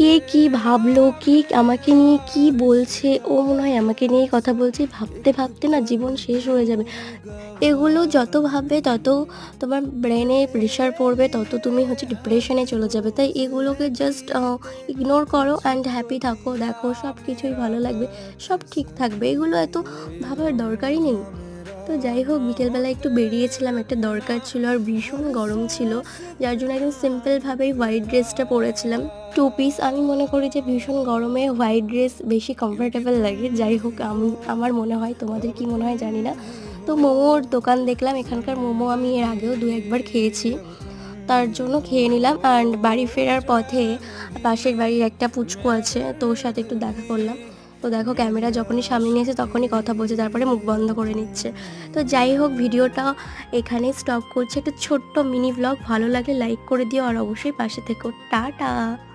কে কি ভাবলো, কে আমাকে নিয়ে কি বলছে, ও মনে হয় আমাকে নিয়েই কথা বলছে। ভাবতে, ভাবতে না জীবন শেষ হয়ে যাবে। এগুলো যত ভাববে তত তোমার ব্রেনে প্রেশার পড়বে, তত তুমি ডিপ্রেশনে চলে যাবে। তাই এগুলোকে জাস্ট ইগনোর করো অ্যান্ড হ্যাপি থাকো। দেখো সব কিছুই ভালো লাগবে, সব ঠিক থাকবে। এগুলো এত ভাবার দরকারই নেই। তো যাই হোক, বিকেলবেলা একটু বেরিয়েছিলাম, একটা দরকার ছিল আর ভীষণ গরম ছিল, যার জন্য একদম সিম্পলভাবেই হোয়াইট ড্রেসটা পরেছিলাম, টু পিস। আমি মনে করি যে ভীষণ গরমে হোয়াইট ড্রেস বেশি কমফোর্টেবল লাগে। যাই হোক, আমার মনে হয়, তোমাদের কি মনে হয় জানি না। তো মোমোর দোকান দেখলাম, এখানকার মোমো আমি এর আগেও দু একবার খেয়েছি, তার জন্য খেয়ে নিলাম। অ্যান্ড বাড়ি ফেরার পথে পাশের বাড়ির একটা পুচকু আছে, তো ওর সাথে একটু দেখা করলাম। তো দেখো, ক্যামেরা যখনই সামনে নিয়েছে তখনই কথা বলছে, তারপরে মুখ বন্ধ করে নিচ্ছে। তো যাই হোক, ভিডিওটা এখানেই স্টপ করছে। একটা ছোট্ট মিনি ব্লগ, ভালো লাগলে লাইক করে দিও আর অবশ্যই পাশে থেকো। টাটা।